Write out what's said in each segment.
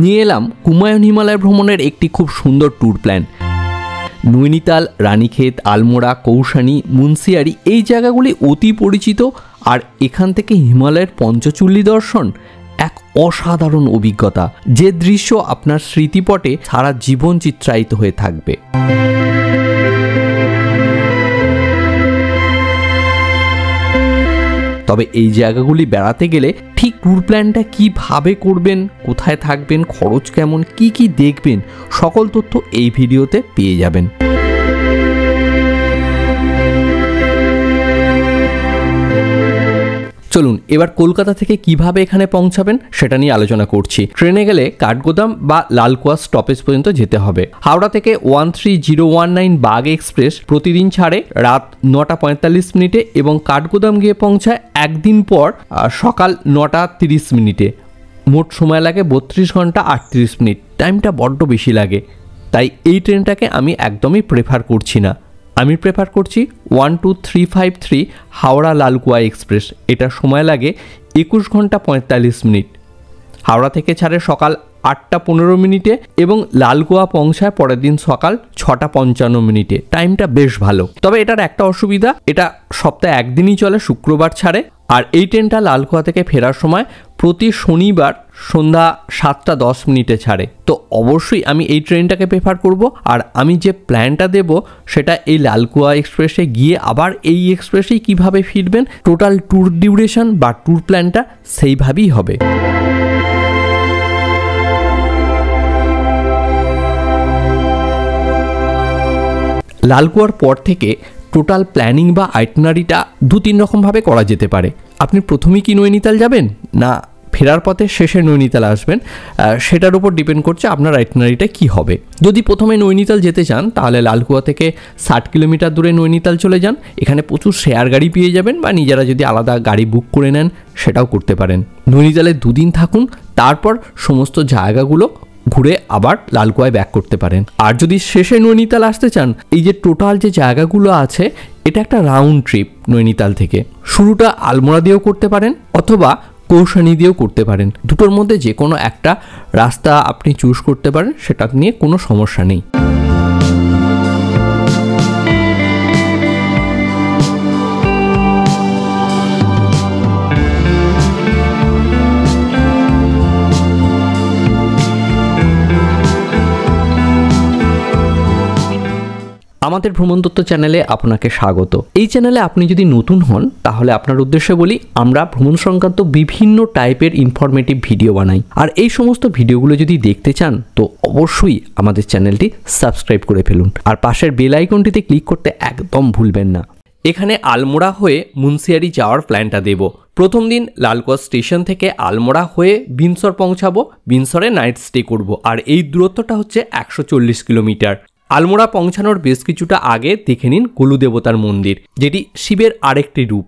নিয়ে এলাম কুমায়ুন হিমালয় ভ্রমণের একটি খুব সুন্দর ট্যুর প্ল্যান। নৈনিতাল, রানীক্ষেত, আলমোড়া, কৌশানী, মুন্সিয়ারি এই জায়গাগুলি অতি পরিচিত। আর এখান থেকে হিমালয়ের পঞ্চচূল্লী দর্শন এক অসাধারণ অভিজ্ঞতা, যে দৃশ্য আপনার স্মৃতিপটে সারা জীবন চিত্রায়িত হয়ে থাকবে। তবে এই জায়গাগুলি বেড়াতে গেলে ঠিক ট্যুর প্ল্যানটা কিভাবে করবেন, কোথায় থাকবেন, খরচ কেমন, কি দেখবেন, সকল তথ্য এই ভিডিওতে পেয়ে যাবেন। চলুন এবার কলকাতা থেকে কিভাবে এখানে পৌঁছাবেন সেটা নিয়ে আলোচনা করছি। ট্রেনে গেলে কাঠগোদাম বা লালকুয়া স্টপেজ পর্যন্ত যেতে হবে। হাওড়া থেকে 13019 বাগ এক্সপ্রেস প্রতিদিন ছাড়ে রাত 9টা 45 মিনিটে এবং কাঠগোদাম গিয়ে পৌঁছায় একদিন পর সকাল 9টা 30 মিনিটে। মোট সময় লাগে 32 ঘন্টা 38 মিনিট। টাইমটা বড্ড বেশি লাগে, তাই এই ট্রেনটাকে আমি একদমই প্রেফার করছি না। আমি প্রেফার করছি 12353 হাওড়া লালকুয়া এক্সপ্রেস। এটা সময় লাগে 21 ঘন্টা 45 মিনিট। হাওড়া থেকে ছাড়ে সকাল 8টা 15 মিনিটে এবং লালকুয়া পৌঁছায় পরের দিন সকাল 6টা 55 মিনিটে। টাইমটা বেশ ভালো। তবে এটার একটা অসুবিধা, এটা সপ্তাহে একদিনই চলে, শুক্রবার ছাড়ে। আর এই ট্রেনটা লালকুয়া থেকে ফেরার সময় প্রতি শনিবার সন্ধ্যা 7টা 10 মিনিটে ছাড়ে। তো অবশ্যই আমি এই ট্রেনটাকে প্রেফার করব। আর আমি যে প্ল্যানটা দেব সেটা এই লালকুয়া এক্সপ্রেসে গিয়ে আবার এই এক্সপ্রেসেই কিভাবে ফিরবেন, টোটাল ট্যুর ডিউরেশন বা ট্যুর প্ল্যানটা সেইভাবেই হবে। লালকুয়ার পর থেকে টোটাল প্ল্যানিং বা আইটিনারিটা 2-3 রকমভাবে করা যেতে পারে। আপনি প্রথমেই কি নৈনিতাল যাবেন, না ফেরার পথে শেষে নৈনিতাল আসবেন, সেটার উপর ডিপেন্ড করছে আপনার আইটিনারিটা কি হবে। যদি প্রথমে নৈনিতাল যেতে চান তাহলে লালকুয়া থেকে 60 কিলোমিটার দূরে নৈনিতাল চলে যান। এখানে প্রচুর শেয়ার গাড়ি পেয়ে যাবেন, বা নিজেরা যদি আলাদা গাড়ি বুক করে নেন সেটাও করতে পারেন। নৈনিতালে 2 দিন থাকুন, তারপর সমস্ত জায়গাগুলো ঘুরে আবার লালকুয়ায় ব্যাক করতে পারেন। আর যদি শেষে নৈনিতাল আসতে চান, এই যে টোটাল যে জায়গাগুলো আছে এটা একটা রাউন্ড ট্রিপ। নৈনিতাল থেকে শুরুটা আলমোড়া দিয়েও করতে পারেন অথবা কৌশানী দিয়েও করতে পারেন। দুটোর মধ্যে যে কোনো একটা রাস্তা আপনি চুজ করতে পারেন, সেটা নিয়ে কোনো সমস্যা নেই। আমাদের ভ্রমণ তত্ত্ব চ্যানেলে আপনাকে স্বাগত। এই চ্যানেলে আপনি যদি নতুন হন তাহলে আপনার উদ্দেশ্যে বলি, আমরা ভ্রমণ সংক্রান্ত বিভিন্ন টাইপের ইনফরমেটিভ ভিডিও বানাই। আর এই সমস্ত ভিডিওগুলো যদি দেখতে চান তো অবশ্যই আমাদের চ্যানেলটি সাবস্ক্রাইব করে ফেলুন আর পাশের বেল আইকনটিতে ক্লিক করতে একদম ভুলবেন না। এখানে আলমোড়া হয়ে মুন্সিয়ারি যাওয়ার প্ল্যানটা দেব। প্রথম দিন লালকুয়া স্টেশন থেকে আলমোড়া হয়ে বিনসর পৌঁছাবো। বিনসরে নাইট স্টে করব। আর এই দূরত্বটা হচ্ছে 140 কিলোমিটার। আলমোড়া পৌঁছানোর বেশ কিছুটা আগে দেখে নিন কুলু দেবতার মন্দির, যেটি শিবের আরেকটি রূপ।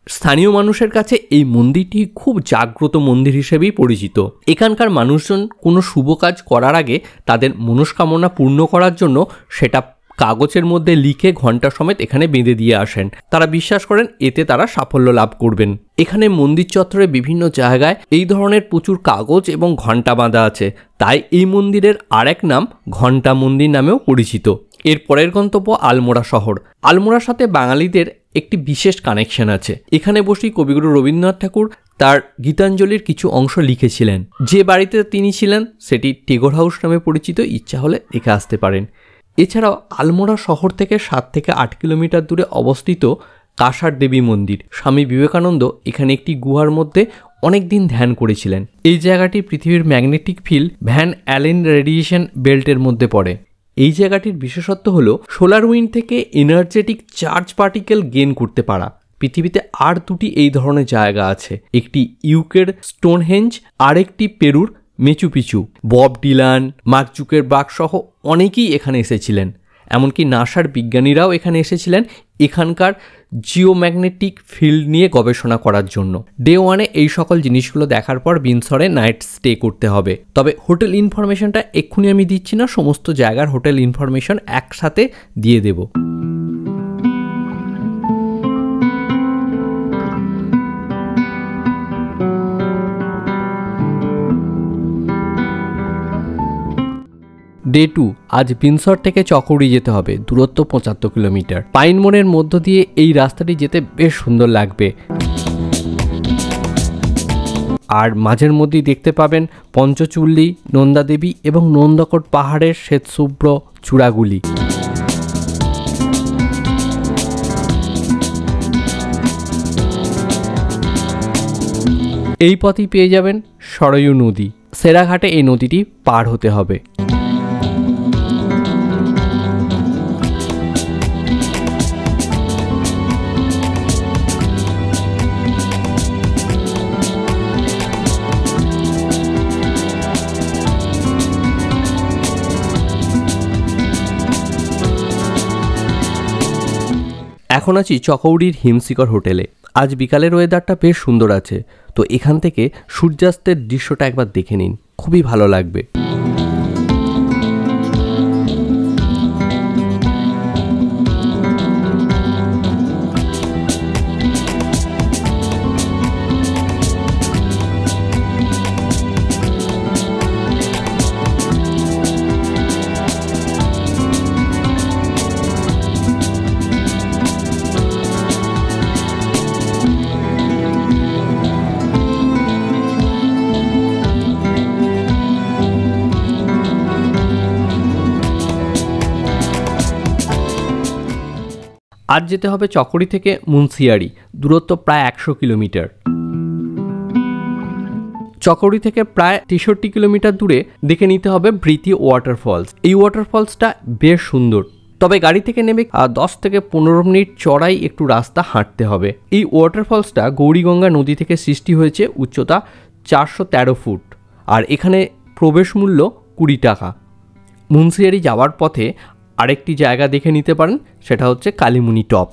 স্থানীয় মানুষের কাছে এই মন্দিরটি খুব জাগ্রত মন্দির হিসেবেই পরিচিত। এখানকার মানুষজন কোনো শুভ কাজ করার আগে তাদের মনস্কামনা পূর্ণ করার জন্য সেটা কাগজের মধ্যে লিখে ঘণ্টা সমেত এখানে বেঁধে দিয়ে আসেন। তারা বিশ্বাস করেন এতে তারা সাফল্য লাভ করবেন। এখানে মন্দির চত্বরে বিভিন্ন জায়গায় এই ধরনের প্রচুর কাগজ এবং ঘণ্টা বাঁধা আছে, তাই এই মন্দিরের আরেক নাম ঘণ্টা মন্দির নামেও পরিচিত। এর পরের গন্তব্য আলমোড়া শহর। আলমোড়ার সাথে বাঙালিদের একটি বিশেষ কানেকশন আছে। এখানে বসেই কবিগুরু রবীন্দ্রনাথ ঠাকুর তার গীতাঞ্জলির কিছু অংশ লিখেছিলেন। যে বাড়িতে তিনি ছিলেন সেটি টেগোর হাউস নামে পরিচিত, ইচ্ছা হলে দেখে আসতে পারেন। এছাড়াও আলমোড়া শহর থেকে 7 থেকে 8 কিলোমিটার দূরে অবস্থিত কাসার দেবী মন্দির। স্বামী বিবেকানন্দ এখানে একটি গুহার মধ্যে অনেক দিন ধ্যান করেছিলেন। এই জায়গাটি পৃথিবীর magnetic field Van Allen radiation বেল্টের মধ্যে পড়ে। এই জায়গাটির বিশেষত্ব হলো সোলার উইন্ড থেকে এনার্জেটিক চার্জ পার্টিকেল গেইন করতে পারা। পৃথিবীতে আর 2টি এই ধরনের জায়গা আছে, একটি ইউকের স্টোনহেঞ্জ আর একটি পেরুর Machu Picchu. Bob Dylan, Mark Zuckerberg সহ অনেকেই এখানে এসেছিলেন। এমনকি নাসার বিজ্ঞানীরাও এখানে এসেছিলেন এখানকার জিওম্যাগনেটিক ফিল্ড নিয়ে গবেষণা করার জন্য। ডে 1-এ এই সকল জিনিসগুলো দেখার পর বিনসরে নাইট স্টে করতে হবে। তবে হোটেল ইনফরমেশনটা এক্ষুনি আমি দিচ্ছি না, সমস্ত জায়গার হোটেল ইনফরমেশন একসাথে দিয়ে দেব। ডে 2 আজ বিনসর থেকে চকৌড়ি যেতে হবে, দূরত্ব 75 কিলোমিটার। পাইন মোড়ের মধ্য দিয়ে এই রাস্তাটি যেতে বেশ সুন্দর লাগবে। আর মাঝের মধ্যেই দেখতে পাবেন পঞ্চচুল্লী, নন্দাদেবী এবং নন্দকোট পাহাড়ের শ্বেতশুভ্র চূড়াগুলি। এই পথেই পেয়ে যাবেন সরয়ূ নদী। সেরাঘাটে এই নদীটি পার হতে হবে। এখন আছি চকৌড়ির হিমশিখর হোটেলে। আজ বিকালের ওয়েদারটা বেশ সুন্দর আছে, তো এখান থেকে সূর্যাস্তের দৃশ্যটা একবার দেখে নিন, খুবই ভালো লাগবে। আজ যেতে হবে চকৌড়ি থেকে মুন্সিয়ারি, দূরত্ব প্রায় 100 কিলোমিটার। চকৌড়ি থেকে প্রায় 63 কিলোমিটার দূরে দেখে নিতে হবে বৃতি ওয়াটারফলস। এই ওয়াটারফলসটা বেশ সুন্দর, তবে গাড়ি থেকে নেমে 10 থেকে 15 মিনিট চড়াই একটু রাস্তা হাঁটতে হবে। এই ওয়াটারফলসটা গৌরীগঙ্গা নদী থেকে সৃষ্টি হয়েছে, উচ্চতা 413 ফুট, আর এখানে প্রবেশ মূল্য 20 টাকা। মুন্সিয়ারি যাওয়ার পথে আরেকটি জায়গা দেখে নিতে পারেন, সেটা হচ্ছে কালীমুনি টপ।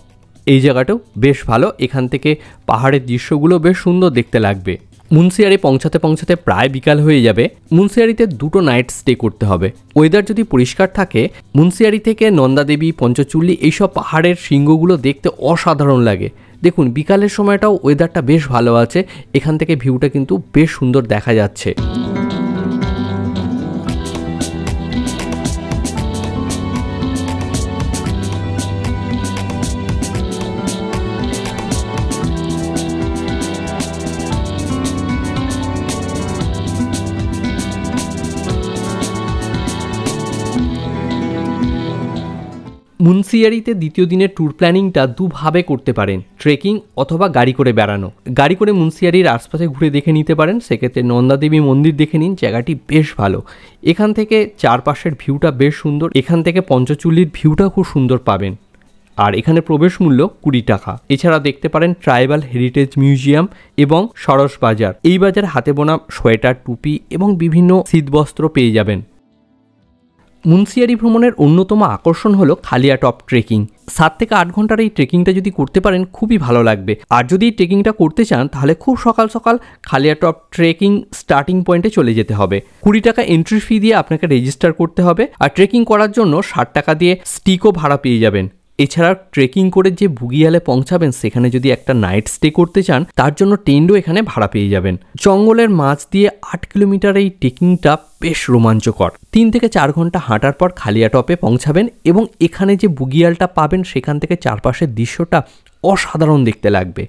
এই জায়গাটাও বেশ ভালো, এখান থেকে পাহাড়ের দৃশ্যগুলো বেশ সুন্দর দেখতে লাগবে। মুন্সিয়ারি পৌঁছাতে পৌঁছাতে প্রায় বিকাল হয়ে যাবে। মুন্সিয়ারিতে 2টো নাইট স্টে করতে হবে। ওয়েদার যদি পরিষ্কার থাকে, মুন্সিয়ারি থেকে নন্দাদেবী, পঞ্চচুল্লী এইসব পাহাড়ের শৃঙ্গগুলো দেখতে অসাধারণ লাগে। দেখুন বিকালের সময়টাও ওয়েদারটা বেশ ভালো আছে, এখান থেকে ভিউটা কিন্তু বেশ সুন্দর দেখা যাচ্ছে। মুন্সিয়ারিতে দ্বিতীয় দিনের ট্যুর প্ল্যানিংটা দুভাবে করতে পারেন, ট্রেকিং অথবা গাড়ি করে বেড়ানো। গাড়ি করে মুন্সিয়ারির আশপাশে ঘুরে দেখে নিতে পারেন, সেক্ষেত্রে নন্দাদেবী মন্দির দেখে নিন, জায়গাটি বেশ ভালো। এখান থেকে চারপাশের ভিউটা বেশ সুন্দর, এখান থেকে পঞ্চচুল্লির ভিউটা খুব সুন্দর পাবেন। আর এখানে প্রবেশ মূল্য 20 টাকা। এছাড়া দেখতে পারেন ট্রাইবাল হেরিটেজ মিউজিয়াম এবং সরস বাজার। এই বাজারে হাতে বোনা সোয়েটার, টুপি এবং বিভিন্ন শীতবস্ত্র পেয়ে যাবেন। মুন্সিয়ারি ভ্রমণের অন্যতম আকর্ষণ হলো খালিয়া টপ ট্রেকিং। 7 থেকে 8 ঘন্টার এই ট্রেকিংটা যদি করতে পারেন খুবই ভালো লাগবে। আর যদি এই ট্রেকিংটা করতে চান তাহলে খুব সকাল সকাল খালিয়া টপ ট্রেকিং স্টার্টিং পয়েন্টে চলে যেতে হবে। 20 টাকা এন্ট্রি ফি দিয়ে আপনাকে রেজিস্টার করতে হবে, আর ট্রেকিং করার জন্য 60 টাকা দিয়ে স্টিকও ভাড়া পেয়ে যাবেন। এছাড়া ট্রেকিং করে যে বুগিয়ালে পৌঁছাবেন, সেখানে যদি একটা নাইট স্টে করতে চান তার জন্য টেন্টও এখানে ভাড়া পেয়ে যাবেন। জঙ্গলের মাঝ দিয়ে 8 কিলোমিটার এই ট্রেকিংটা বেশ রোমাঞ্চকর। 3 থেকে 4 ঘন্টা হাঁটার পর খালিয়া টপে পৌঁছাবেন এবং এখানে যে বুগিয়ালটা পাবেন সেখান থেকে চারপাশের দৃশ্যটা অসাধারণ দেখতে লাগবে।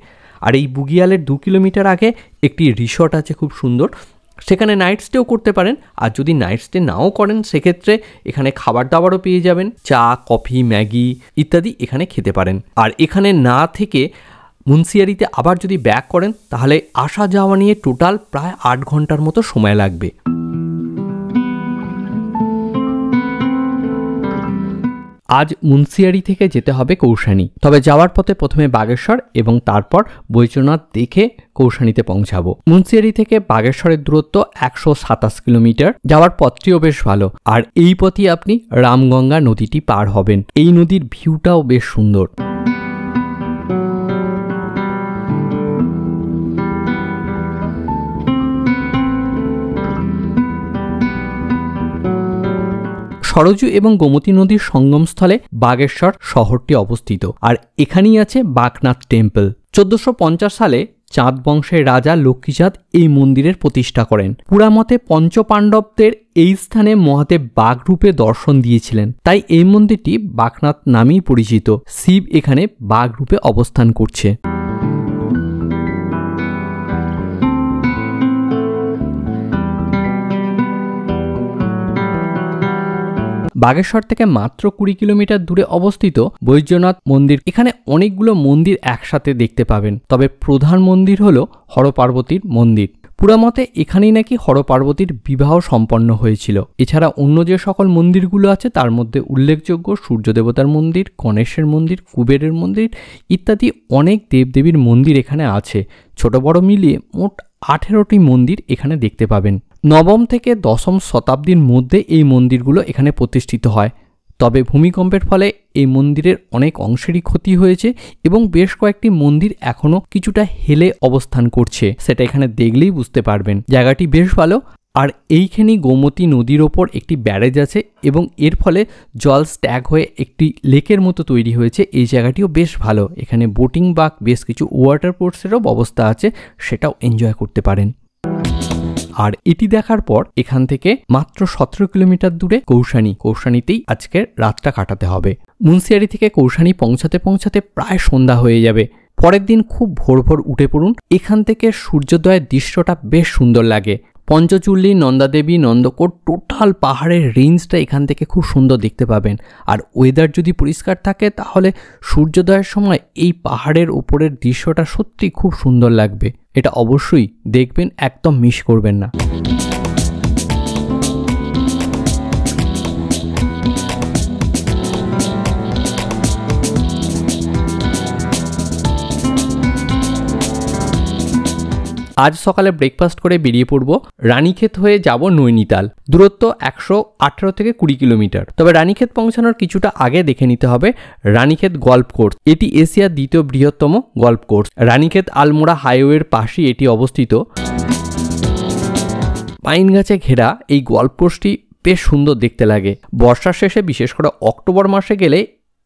আর এই বুগিয়ালের 2 কিলোমিটার আগে একটি রিসর্ট আছে খুব সুন্দর, সেখানে নাইট স্টেও করতে পারেন। আর যদি নাইট স্টে নাও করেন সেক্ষেত্রে এখানে খাবার দাবারও পেয়ে যাবেন, চা, কফি, ম্যাগি ইত্যাদি এখানে খেতে পারেন। আর এখানে না থেকে মুন্সিয়ারিতে আবার যদি ব্যাক করেন তাহলে আসা যাওয়া নিয়ে টোটাল প্রায় 8 ঘন্টার মতো সময় লাগবে। আজ মুন্সিয়ারি থেকে যেতে হবে কৌশানী, তবে যাওয়ার পথে প্রথমে বাগেশ্বর এবং তারপর বৈদ্যনাথ দেখে কৌশানীতে পৌঁছাবো। মুন্সিয়ারি থেকে বাগেশ্বরের দূরত্ব 127 কিলোমিটার। যাওয়ার পথটিও বেশ ভালো, আর এই পথে আপনি রামগঙ্গা নদীটি পার হবেন। এই নদীর ভিউটাও বেশ সুন্দর। সরজু এবং গোমতী নদীর সঙ্গমস্থলে বাগেশ্বর শহরটি অবস্থিত, আর এখানেই আছে বাগনাথ টেম্পল। 1450 সালে চাঁদ বংশের রাজা লক্ষ্মীচাঁদ এই মন্দিরের প্রতিষ্ঠা করেন। পুরামতে পঞ্চপাণ্ডবদের এই স্থানে মহাদেব বাঘ রূপে দর্শন দিয়েছিলেন, তাই এই মন্দিরটি বাঘনাথ নামেই পরিচিত। শিব এখানে বাঘ রূপে অবস্থান করছে। বাগেশ্বর থেকে মাত্র 20 কিলোমিটার দূরে অবস্থিত বৈদ্যনাথ মন্দির। এখানে অনেকগুলো মন্দির একসাথে দেখতে পাবেন, তবে প্রধান মন্দির হলো হরপার্বতীর মন্দির। পুরামতে এখানেই নাকি হরপার্বতীর বিবাহ সম্পন্ন হয়েছিল। এছাড়া অন্য যে সকল মন্দিরগুলো আছে তার মধ্যে উল্লেখযোগ্য সূর্য দেবতার মন্দির, গণেশের মন্দির, কুবেরের মন্দির ইত্যাদি অনেক দেবদেবীর মন্দির এখানে আছে। ছোট বড় মিলিয়ে মোট 18টি মন্দির এখানে দেখতে পাবেন। নবম থেকে দশম শতাব্দীর মধ্যে এই মন্দিরগুলো এখানে প্রতিষ্ঠিত হয়, তবে ভূমিকম্পের ফলে এই মন্দিরের অনেক অংশেরই ক্ষতি হয়েছে এবং বেশ কয়েকটি মন্দির এখনও কিছুটা হেলে অবস্থান করছে, সেটা এখানে দেখলেই বুঝতে পারবেন। জায়গাটি বেশ ভালো। আর এইখানেই গোমতী নদীর ওপর একটি ব্যারেজ আছে এবং এর ফলে জল স্ট্যাগ হয়ে একটি লেকের মতো তৈরি হয়েছে। এই জায়গাটিও বেশ ভালো। এখানে বোটিং বা বেশ কিছু ওয়াটার স্পোর্টসেরও ব্যবস্থা আছে, সেটাও এনজয় করতে পারেন। আর এটি দেখার পর এখান থেকে মাত্র 17 কিলোমিটার দূরে কৌশানীতেই আজকের রাতটা কাটাতে হবে। মুন্সিয়ারি থেকে কৌশানী পৌঁছাতে পৌঁছাতে প্রায় সন্ধ্যা হয়ে যাবে। পরের দিন খুব ভোর ভোর উঠে পড়ুন। এখান থেকে সূর্যোদয়ের দৃশ্যটা বেশ সুন্দর লাগে। পঞ্চচুল্লী, নন্দাদেবী, নন্দকোট টোটাল পাহাড়ের রেঞ্জটা এখান থেকে খুব সুন্দর দেখতে পাবেন। আর ওয়েদার যদি পরিষ্কার থাকে তাহলে সূর্যোদয়ের সময় এই পাহাড়ের উপরের দৃশ্যটা সত্যি খুব সুন্দর লাগবে। এটা অবশ্যই দেখবেন, একদম মিস করবেন না। আজ সকালে ব্রেকফাস্ট করে বেরিয়ে পড়ব। রানীক্ষেত হয়ে যাব নৈনিতাল। দূরত্ব 118 থেকে 20 কিলোমিটার। তবে রানীক্ষেত পৌঁছানোর কিছুটা আগে দেখে নিতে হবে রানীক্ষেত গল্ফ কোর্স। এটি এশিয়ার দ্বিতীয় বৃহত্তম গল্ফ কোর্স। রানীক্ষেত আলমোড়া হাইওয়ের পাশেই এটি অবস্থিত। পাইন গাছে ঘেরা এই গল্ফ কোর্সটি বেশ সুন্দর দেখতে লাগে। বর্ষার শেষে বিশেষ করে অক্টোবর মাসে গেলে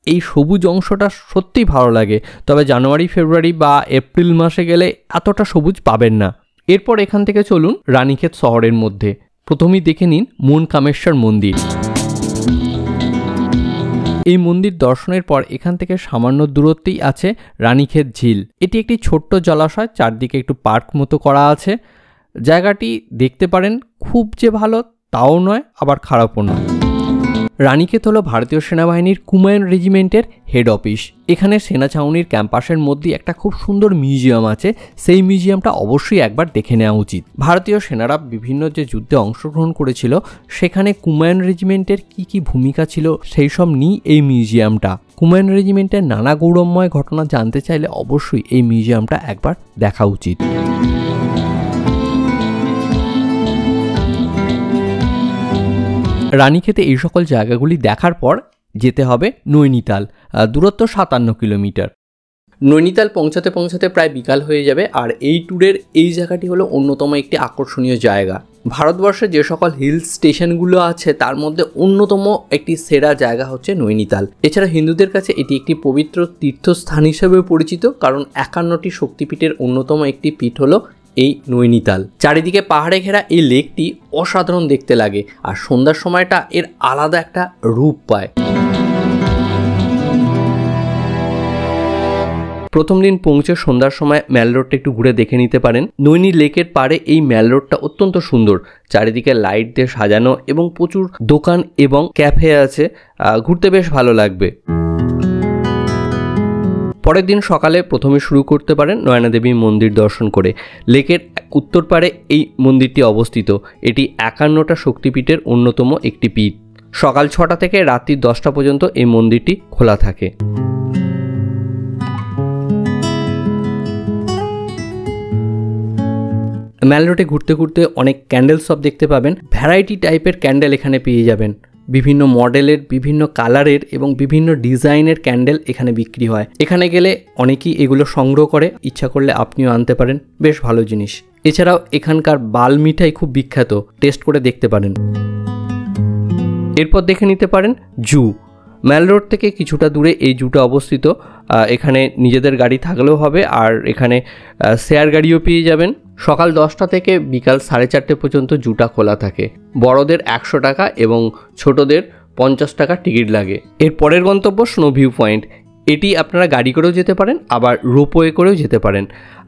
এই সবুজ অংশটা সত্যিই ভালো লাগে, তবে জানুয়ারি, ফেব্রুয়ারি বা এপ্রিল মাসে গেলে এতটা সবুজ পাবেন না। এরপর এখান থেকে চলুন রানীক্ষেত শহরের মধ্যে। প্রথমেই দেখে নিন মনকামেশ্বর মন্দির। এই মন্দির দর্শনের পর এখান থেকে সামান্য দূরত্বেই আছে রানীক্ষেত ঝিল। এটি একটি ছোট্ট জলাশয়, চারদিকে একটু পার্ক মতো করা আছে। জায়গাটি দেখতে পারেন, খুব যে ভালো তাও নয়, আবার খারাপও নয়। রানীক্ষেত হলো ভারতীয় সেনাবাহিনীর কুমায়ুন রেজিমেন্টের হেড অফিস। এখানে সেনা ছাউনির ক্যাম্পাসের মধ্যে একটা খুব সুন্দর মিউজিয়াম আছে, সেই মিউজিয়ামটা অবশ্যই একবার দেখে নেওয়া উচিত। ভারতীয় সেনারা বিভিন্ন যে যুদ্ধে অংশগ্রহণ করেছিল সেখানে কুমায়ুন রেজিমেন্টের কি ভূমিকা ছিল সেই সব নিয়ে এই মিউজিয়ামটা। কুমায়ুন রেজিমেন্টের নানা গৌরবময় ঘটনা জানতে চাইলে অবশ্যই এই মিউজিয়ামটা একবার দেখা উচিত। রানীক্ষেতে এই সকল জায়গাগুলি দেখার পর যেতে হবে নৈনিতাল। দূরত্ব 57 কিলোমিটার। নৈনিতাল পৌঁছাতে পৌঁছাতে প্রায় বিকাল হয়ে যাবে। আর এই ট্যুরের এই জায়গাটি হলো অন্যতম একটি আকর্ষণীয় জায়গা। ভারতবর্ষে যে সকল হিল স্টেশনগুলো আছে তার মধ্যে অন্যতম একটি সেরা জায়গা হচ্ছে নৈনিতাল। এছাড়া হিন্দুদের কাছে এটি একটি পবিত্র তীর্থস্থান হিসেবে পরিচিত, কারণ 51টি শক্তিপীঠের অন্যতম একটি পীঠ হলো এই নৈনিতাল। চারিদিকে পাহাড়ে ঘেরা এই লেকটি অসাধারণ দেখতে লাগে, আর সন্ধ্যার সময়টা এর আলাদা একটা রূপ পায়। প্রথম দিন পৌঁছে সন্ধ্যার সময় ম্যাল রোডটা একটু ঘুরে দেখে নিতে পারেন। নৈনি লেকের পাড়ে এই ম্যাল রোডটা অত্যন্ত সুন্দর, চারিদিকে লাইট দিয়ে সাজানো এবং প্রচুর দোকান এবং ক্যাফে আছে, ঘুরতে বেশ ভালো লাগবে। পরের দিন সকালে প্রথমে শুরু করতে পারেন নয়নাদেবী মন্দির দর্শন করে। লেকের উত্তর পাড়ে এই মন্দিরটি অবস্থিত। এটি 51টা শক্তিপীঠের অন্যতম একটি পীঠ। সকাল 6টা থেকে রাত্রি 10টা পর্যন্ত এই মন্দিরটি খোলা থাকে। ম্যাল রোডে ঘুরতে ঘুরতে অনেক ক্যান্ডেল শপ দেখতে পাবেন। ভ্যারাইটি টাইপের ক্যান্ডেল এখানে পেয়ে যাবেন। বিভিন্ন মডেলের, বিভিন্ন কালারের এবং বিভিন্ন ডিজাইনের ক্যান্ডেল এখানে বিক্রি হয়। এখানে গেলে অনেকেই এগুলো সংগ্রহ করে, ইচ্ছা করলে আপনিও আনতে পারেন, বেশ ভালো জিনিস। এছাড়াও এখানকার বাল মিঠাই খুব বিখ্যাত, টেস্ট করে দেখতে পারেন। এরপর দেখে নিতে পারেন জু। ম্যাল রোড থেকে কিছুটা দূরে এই জুটা অবস্থিত। এখানে নিজেদের গাড়ি থাকলেও হবে, আর এখানে শেয়ার গাড়িও পেয়ে যাবেন। সকাল 10টা থেকে বিকাল 4:30 পর্যন্ত জুটা খোলা থাকে। বড়দের 100 টাকা এবং ছোটদের 50 টাকা টিকিট লাগে। এর পরের গন্তব্য স্নো ভিউ পয়েন্ট। এটি আপনারা গাড়ি করেও যেতে পারেন, আবার রোপওয়ে করেও যেতে পারেন।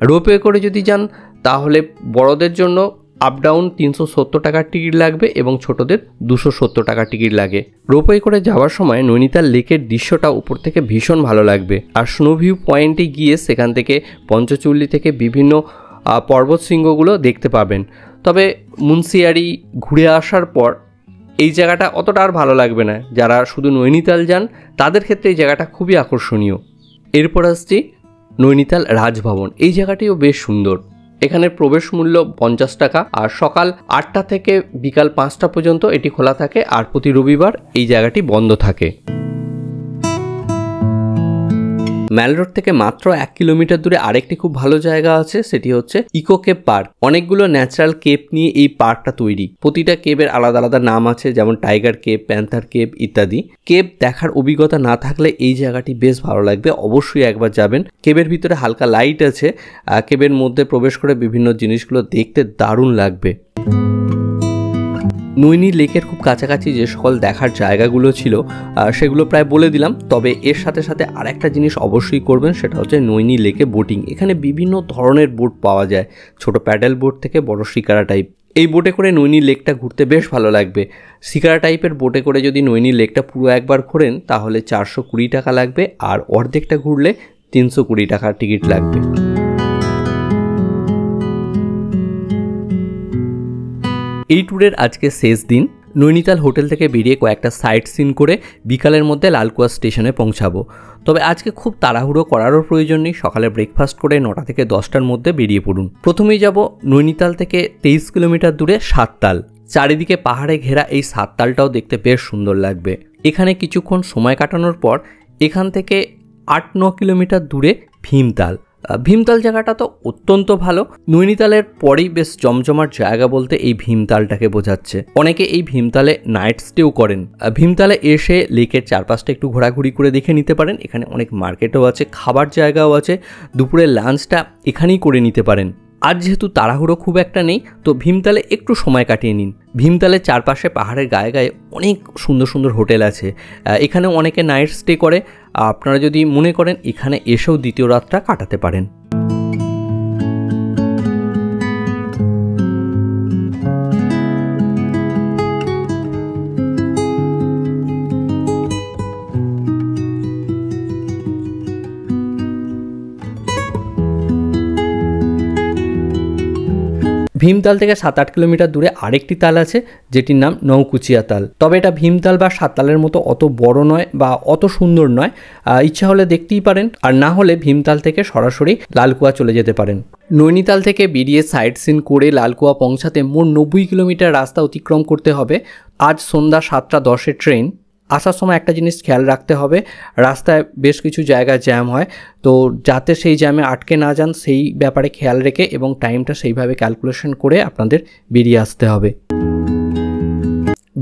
রোপওয়ে করে যদি যান তাহলে বড়দের জন্য আপ ডাউন 370 টাকার টিকিট লাগবে এবং ছোটদের 270 টাকার টিকিট লাগে। রোপওয়ে করে যাওয়ার সময় নৈনিতাল লেকের দৃশ্যটা উপর থেকে ভীষণ ভালো লাগবে। আর স্নো ভিউ পয়েন্টে গিয়ে সেখান থেকে পঞ্চচুল্লি থেকে বিভিন্ন পর্বত শৃঙ্গগুলো দেখতে পাবেন। তবে মুন্সিয়ারি ঘুরে আসার পর এই জায়গাটা অতটা আর ভালো লাগবে না। যারা শুধু নৈনিতাল যান তাদের ক্ষেত্রে এই জায়গাটা খুবই আকর্ষণীয়। এরপর আসছি নৈনিতাল রাজভবন। এই জায়গাটিও বেশ সুন্দর। এখানে প্রবেশ মূল্য 50 টাকা, আর সকাল 8টা থেকে বিকাল 5টা পর্যন্ত এটি খোলা থাকে, আর প্রতি রবিবার এই জায়গাটি বন্ধ থাকে। ম্যাল রোড থেকে মাত্র 1 কিলোমিটার দূরে আরেকটি খুব ভালো জায়গা আছে, সেটি হচ্ছে ইকো কেভ পার্ক। অনেকগুলো ন্যাচারাল কেভ নিয়ে এই পার্কটা তৈরি। প্রতিটা কেভের আলাদা আলাদা নাম আছে, যেমন টাইগার কেভ, প্যান্থার কেভ ইত্যাদি। কেভ দেখার অভিজ্ঞতা না থাকলে এই জায়গাটি বেশ ভালো লাগবে, অবশ্যই একবার যাবেন। কেভের ভিতরে হালকা লাইট আছে, কেভের মধ্যে প্রবেশ করে বিভিন্ন জিনিসগুলো দেখতে দারুণ লাগবে। নৈনি লেকের খুব কাছাকাছি যে সকল দেখার জায়গাগুলো ছিল সেগুলো প্রায় বলে দিলাম। তবে এর সাথে সাথে আরেকটা জিনিস অবশ্যই করবেন, সেটা হচ্ছে নৈনি লেকে বোটিং। এখানে বিভিন্ন ধরনের বোট পাওয়া যায়, ছোট প্যাডেল বোট থেকে বড় শিকারা টাইপ। এই বোটে করে নৈনি লেকটা ঘুরতে বেশ ভালো লাগবে। শিকারা টাইপের বোটে করে যদি নৈনি লেকটা পুরো একবার ঘোরেন তাহলে 420 টাকা লাগবে, আর অর্ধেকটা ঘুরলে 320 টাকার টিকিট লাগবে। এই ট্যুরের আজকে শেষ দিন। নৈনিতাল হোটেল থেকে বেরিয়ে কয়েকটা সাইট সিন করে বিকালের মধ্যে লালকুয়া স্টেশনে পৌঁছাবো। তবে আজকে খুব তাড়াহুড়ো করারও প্রয়োজন নেই। সকালে ব্রেকফাস্ট করে 9টা থেকে 10টার মধ্যে বেরিয়ে পড়ুন। প্রথমেই যাব নৈনিতাল থেকে 23 কিলোমিটার দূরে সাততাল। চারিদিকে পাহাড়ে ঘেরা এই সাততালটাও দেখতে বেশ সুন্দর লাগবে। এখানে কিছুক্ষণ সময় কাটানোর পর এখান থেকে 8-9 কিলোমিটার দূরে ভীমতাল। ভীমতাল জায়গাটা তো অত্যন্ত ভালো। নৈনিতালের পরেই বেশ জমজমাট জায়গা বলতে এই ভীমতালটাকে বোঝাচ্ছে। অনেকে এই ভীমতালে নাইট স্টেও করেন। ভীমতালে এসে লেকের চারপাশটা একটু ঘোরাঘুরি করে দেখে নিতে পারেন। এখানে অনেক মার্কেটও আছে, খাবার জায়গাও আছে। দুপুরের লাঞ্চটা এখানেই করে নিতে পারেন। আজ যেহেতু তাড়াহুড়ো খুব একটা নেই, তো ভীমতালে একটু সময় কাটিয়ে নিন। ভীমতালের চারপাশে পাহাড়ের গায়ে গায়ে অনেক সুন্দর সুন্দর হোটেল আছে। এখানে অনেকে নাইট স্টে করে। আপনারা যদি মনে করেন এখানে এসেও দ্বিতীয় রাতটা কাটাতে পারেন। ভীমতাল থেকে 7-8 কিলোমিটার দূরে আরেকটি তাল আছে, যেটির নাম নৌকুচিয়া তাল। তবে এটা ভীমতাল বা সাততালের মতো অত বড় নয় বা অত সুন্দর নয়। ইচ্ছা হলে দেখতেই পারেন, আর না হলে ভীমতাল থেকে সরাসরি লালকুয়া চলে যেতে পারেন। নৈনিতাল থেকে বেরিয়ে সাইট সিন করে লালকুয়া পৌঁছাতে মোট 90 কিলোমিটার রাস্তা অতিক্রম করতে হবে। আজ সন্ধ্যা 7:10-এর ট্রেন। আসার সময় একটা জিনিস খেয়াল রাখতে হবে, রাস্তায় বেশ কিছু জায়গায় জ্যাম হয়, তো যাতে সেই জ্যামে আটকে না যান সেই ব্যাপারে খেয়াল রেখে এবং টাইমটা সেইভাবে ক্যালকুলেশন করে আপনাদের বেরিয়ে আসতে হবে।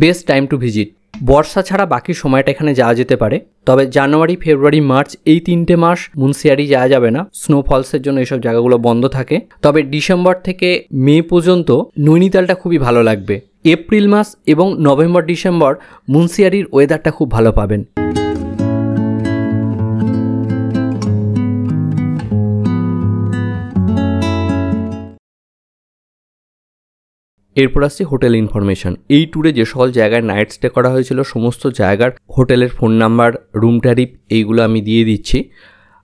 Best time to visit. বর্ষা ছাড়া বাকি সময়টা এখানে যাওয়া যেতে পারে। তবে জানুয়ারি, ফেব্রুয়ারি, মার্চ এই 3টে মাস মুন্সিয়ারি যাওয়া যাবে না, স্নোফলসের জন্য এইসব জায়গাগুলো বন্ধ থাকে। তবে ডিসেম্বর থেকে মে পর্যন্ত নৈনিতালটা খুবই ভালো লাগবে। এপ্রিল মাস এবং নভেম্বর, ডিসেম্বর মুন্সিয়ারির ওয়েদারটা খুব ভালো পাবেন। এরপর আসছি হোটেল ইনফরমেশন। এই ট্যুরে যে সকল জায়গায় নাইট স্টে করা হয়েছিল সমস্ত জায়গার হোটেলের ফোন নাম্বার, রুম ট্যারিফ এইগুলো আমি দিয়ে দিচ্ছি।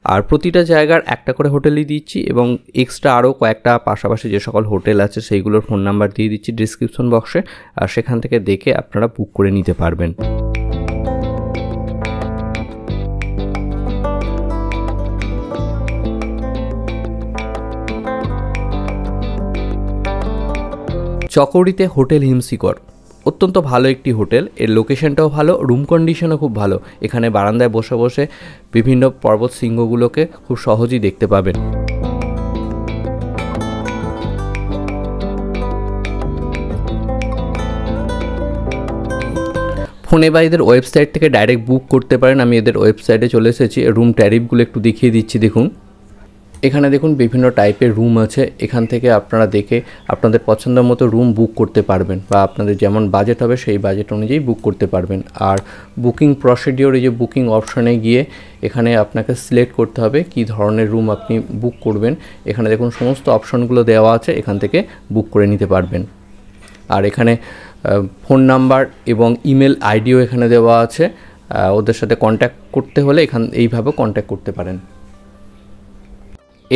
আর প্রতিটা জায়গার একটা করে হোটেলই দিচ্ছি এবং এক্সট্রা আরও কয়েকটা পাশাপাশি যে সকল হোটেল আছে সেইগুলোর ফোন নাম্বার দিয়ে দিচ্ছি ডিসক্রিপশন বক্সে। আর সেখান থেকে দেখে আপনারা বুক করে নিতে পারবেন। চকৌড়িতে হোটেল হিমশিখর অত্যন্ত ভালো একটি হোটেল। এর লোকেশনটাও ভালো, রুম কন্ডিশনও খুব ভালো। এখানে বারান্দায় বসে বসে বিভিন্ন পর্বত শৃঙ্গগুলোকে খুব সহজেই দেখতে পাবেন। ফোনে বা এদের ওয়েবসাইট থেকে ডাইরেক্ট বুক করতে পারেন। আমি এদের ওয়েবসাইটে চলে এসেছি। রুম ট্যারিফগুলো একটু দেখিয়ে দিচ্ছি। দেখুন এখানে দেখুন বিভিন্ন টাইপের রুম আছে। এখান থেকে আপনারা দেখে আপনাদের পছন্দ মতো রুম বুক করতে পারবেন, বা আপনাদের যেমন বাজেট হবে সেই বাজেট অনুযায়ী বুক করতে পারবেন। আর বুকিং প্রসিডিওর, এই যে বুকিং অপশানে গিয়ে এখানে আপনাকে সিলেক্ট করতে হবে কী ধরনের রুম আপনি বুক করবেন। এখানে দেখুন সমস্ত অপশানগুলো দেওয়া আছে, এখান থেকে বুক করে নিতে পারবেন। আর এখানে ফোন নাম্বার এবং ইমেল আইডিও এখানে দেওয়া আছে। ওদের সাথে কন্ট্যাক্ট করতে হলে এইভাবে কন্ট্যাক্ট করতে পারেন।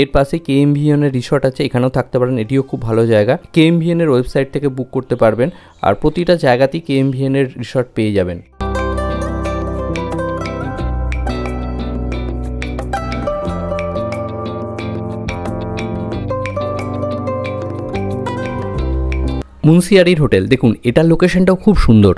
এর পাশে KMVN এর রিসর্ট আছে, এখানেও থাকতে পারেন। এটিও খুব ভালো জায়গা। KMVN এর ওয়েবসাইট থেকে বুক করতে পারবেন, আর প্রতিটা জায়গাতেই KMVN এর রিসর্ট পেয়ে যাবেন। মুন্সিয়ারির হোটেল দেখুন, এটার লোকেশনটাও খুব সুন্দর।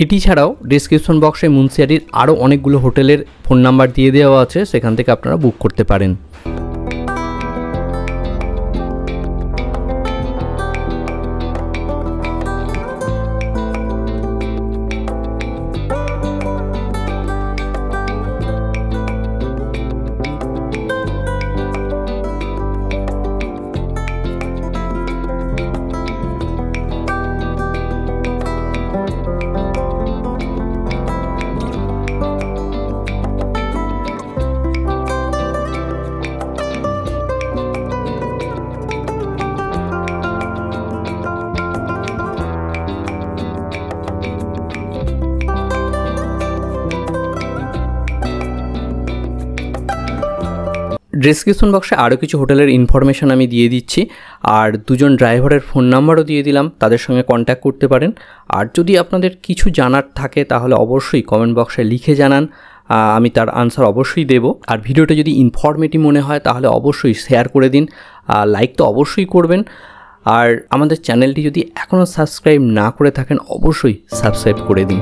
এটি ছাড়াও ডেসক্রিপশন বক্সে মুন্সিয়ারির আরও অনেকগুলো হোটেলের ফোন নাম্বার দিয়ে দেওয়া আছে, সেখান থেকে আপনারা বুক করতে পারেন। ডেসক্রিপশন বক্সে আরও কিছু হোটেলের ইনফরমেশান আমি দিয়ে দিচ্ছি, আর দুজন ড্রাইভারের ফোন নাম্বারও দিয়ে দিলাম, তাদের সঙ্গে কন্ট্যাক্ট করতে পারেন। আর যদি আপনাদের কিছু জানার থাকে তাহলে অবশ্যই কমেন্ট বক্সে লিখে জানান, আমি তার আনসার অবশ্যই দেব। আর ভিডিওটা যদি ইনফরমেটিভ মনে হয় তাহলে অবশ্যই শেয়ার করে দিন, লাইক তো অবশ্যই করবেন। আর আমাদের চ্যানেলটি যদি এখনও সাবস্ক্রাইব না করে থাকেন অবশ্যই সাবস্ক্রাইব করে দিন।